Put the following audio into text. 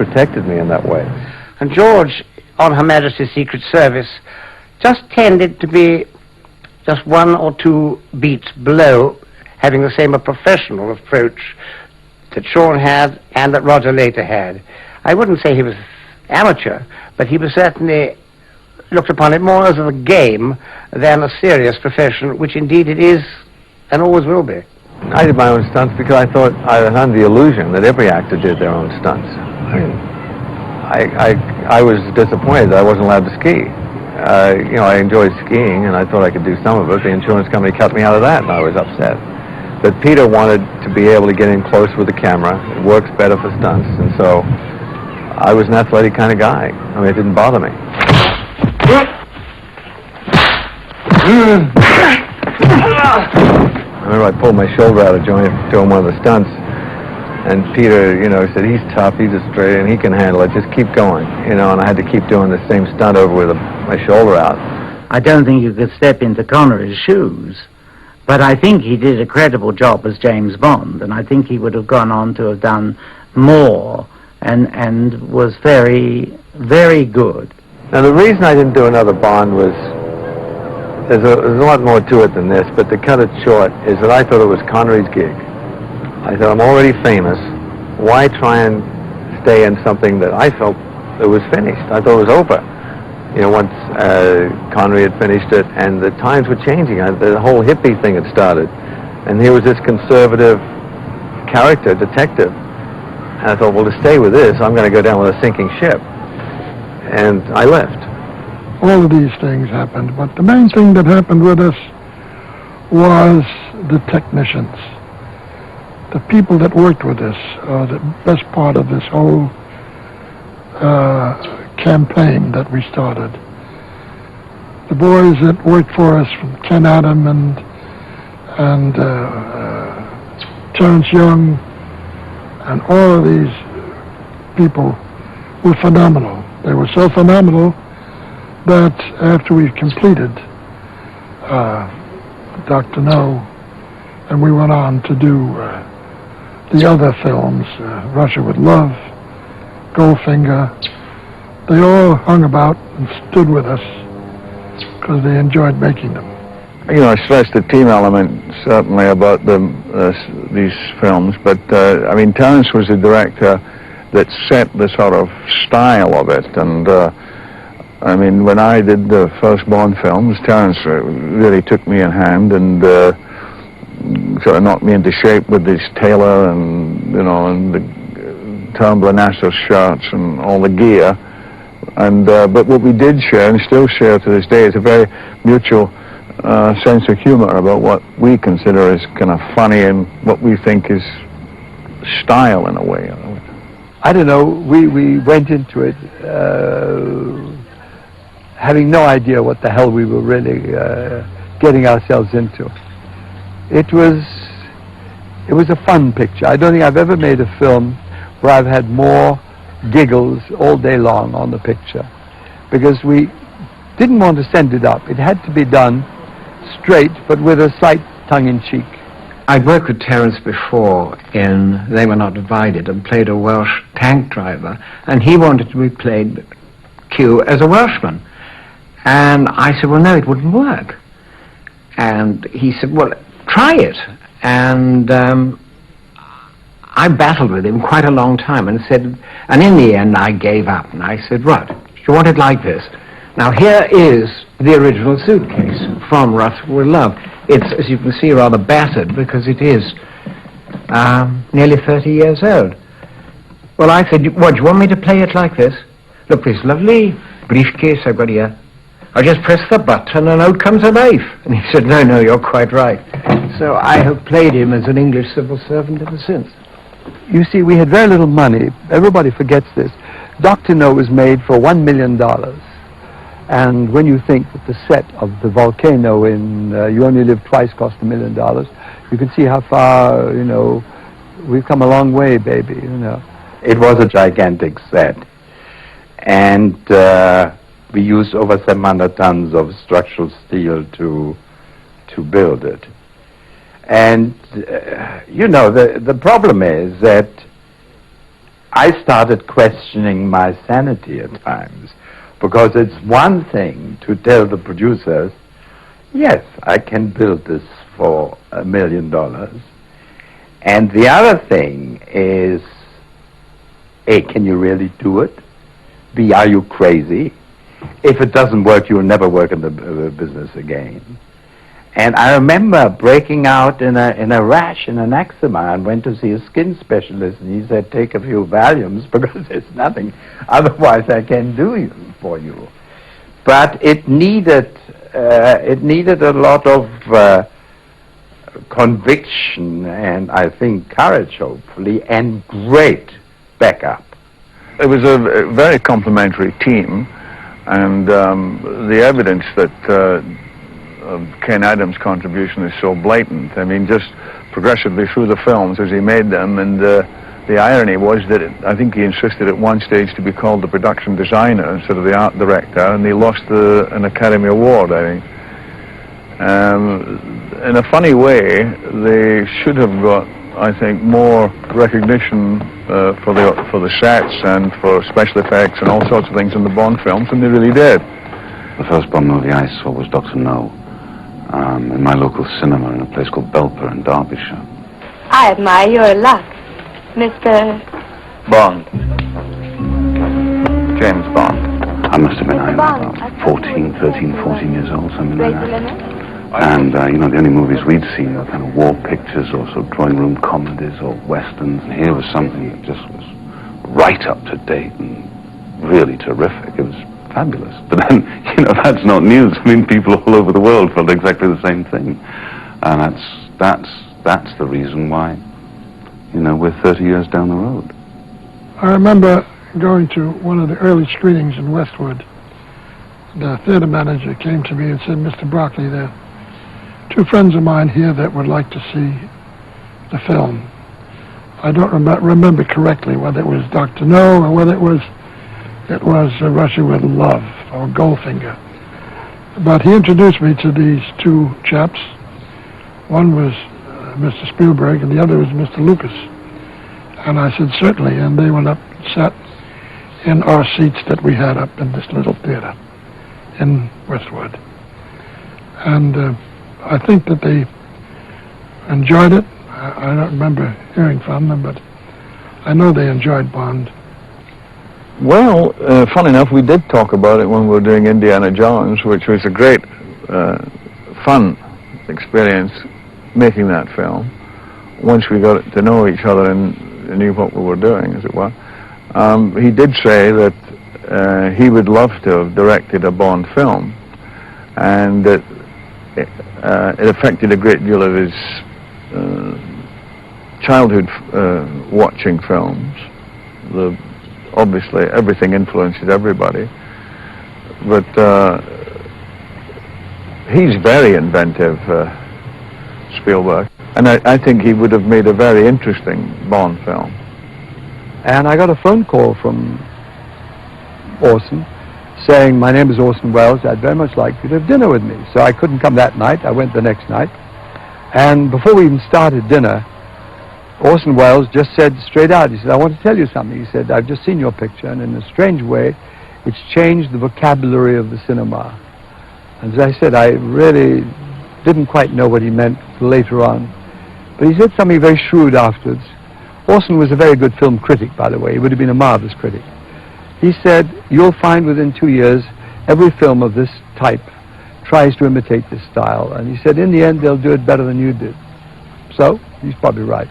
protected me in that way. And George, on Her Majesty's Secret Service, just tended to be just one or two beats below, having the same professional approach that Sean had and that Roger later had. I wouldn't say he was amateur, but he was certainly looked upon it more as a game than a serious profession, which indeed it is and always will be. I did my own stunts because I thought I was under the illusion that every actor did their own stunts. I mean, I was disappointed that I wasn't allowed to ski. You know, I enjoyed skiing, and I thought I could do some of it. The insurance company cut me out of that, and I was upset. But Peter wanted to be able to get in close with the camera. It works better for stunts, and so I was an athletic kind of guy. I mean, it didn't bother me. I remember I pulled my shoulder out of joint doing one of the stunts, and Peter, you know, said, he's tough, he's Australian, he can handle it, just keep going, you know, and I had to keep doing the same stunt over with my shoulder out. I don't think you could step into Connery's shoes, but I think he did a credible job as James Bond, and I think he would have gone on to have done more and was very, very good. Now, the reason I didn't do another Bond was, there's a lot more to it than this, but to cut it short, is that I thought it was Connery's gig. I thought, I'm already famous. Why try and stay in something that I felt that was finished? I thought it was over. You know, once Connery had finished it, and the times were changing. The whole hippie thing had started. And here was this conservative character, detective. And I thought, well, to stay with this, I'm going to go down with a sinking ship. And I left. All of these things happened, but the main thing that happened with us was the technicians. The people that worked with us are the best part of this whole campaign that we started. The boys that worked for us, from Ken Adam and Terrence Young, and all of these people were phenomenal. They were so phenomenal that after we completed Dr. No, and we went on to do the other films, Russia with Love, Goldfinger, they all hung about and stood with us because they enjoyed making them. You know, I stressed the team element certainly about these films, but I mean, Terrence was the director that set the sort of style of it, and I mean, when I did the first Bond films, Terrence really took me in hand and sort of knocked me into shape with his tailor and, you know, and the Tumbler Nassau shirts and all the gear. And but what we did share and still share to this day is a very mutual sense of humor about what we consider as kind of funny and what we think is style in a way. I don't know, we went into it having no idea what the hell we were really getting ourselves into. It was a fun picture. I don't think I've ever made a film where I've had more giggles all day long on the picture, because we didn't want to send it up. It had to be done straight, but with a slight tongue-in-cheek. I'd worked with Terence before in They Were Not Divided and played a Welsh tank driver, and he wanted to be played Q as a Welshman. And I said, well, no, it wouldn't work. And he said, well, try it. And I battled with him quite a long time and said, and in the end I gave up. And I said, right, you want it like this. Now here is the original suitcase from Russia with Love. It's, as you can see, rather battered because it is nearly 30 years old. Well, I said, what, do you want me to play it like this? Look, this lovely briefcase I've got here. I just press the button and out comes a knife. And he said, no, no, you're quite right. So I have played him as an English civil servant ever since. You see, we had very little money. Everybody forgets this. Dr. No was made for $1 million. And when you think that the set of the volcano in You Only Live Twice cost $1 million, you can see how far, you know, we've come a long way, baby, you know. It was a gigantic set. And we used over 700 tons of structural steel to build it. And, you know, the problem is that I started questioning my sanity at times, because it's one thing to tell the producers, yes, I can build this for $1 million. And the other thing is, A, can you really do it? B, are you crazy? If it doesn't work, you'll never work in the business again. And I remember breaking out in a rash and an eczema, and went to see a skin specialist, and he said, take a few Valiums, because there's nothing otherwise I can do for you. But it needed a lot of conviction, and I think courage, hopefully, and great backup. It was a very complimentary team, and the evidence that Ken Adams' contribution is so blatant. I mean, just progressively through the films as he made them, and the irony was that I think he insisted at one stage to be called the production designer instead of the art director, and he lost an Academy Award, I think. In a funny way, they should have got, I think, more recognition for the sets and for special effects and all sorts of things in the Bond films than they really did. The first Bond movie I saw was Dr. No, in my local cinema in a place called Belper in Derbyshire. I admire your luck, Mr. Bond. James Bond. I must have been about 13, 14 years old, something like that. And, you know, the only movies we'd seen were kind of war pictures or sort of drawing room comedies or westerns, and here was something that just was right up to date and really terrific. It was fabulous. But then, you know, that's not news. I mean, people all over the world felt exactly the same thing. And that's the reason why, you know, we're 30 years down the road. I remember going to one of the early screenings in Westwood. The theater manager came to me and said, Mr. Broccoli, there are two friends of mine here that would like to see the film. I don't remember correctly whether it was Dr. No or whether it was Russia with Love or Goldfinger. But he introduced me to these two chaps. One was Mr. Spielberg and the other was Mr. Lucas. And I said, certainly, and they went up and sat in our seats that we had up in this little theater in Westwood. And I think that they enjoyed it. I don't remember hearing from them, but I know they enjoyed Bond. Well, fun enough, we did talk about it when we were doing Indiana Jones, which was a great, fun experience making that film. Once we got to know each other and knew what we were doing, as it were. He did say that he would love to have directed a Bond film, and that it affected a great deal of his childhood watching films. Obviously, everything influences everybody, but he's very inventive, Spielberg, and I think he would have made a very interesting Bond film. And I got a phone call from Orson saying, my name is Orson Welles, I'd very much like you to have dinner with me. So I couldn't come that night, I went the next night. And before we even started dinner, Orson Welles just said straight out, he said, I want to tell you something. He said, I've just seen your picture, and in a strange way, it's changed the vocabulary of the cinema. And as I said, I really didn't quite know what he meant later on. But he said something very shrewd afterwards. Orson was a very good film critic, by the way. He would have been a marvelous critic. He said, you'll find within 2 years, every film of this type tries to imitate this style. And he said, in the end, they'll do it better than you did. So, he's probably right.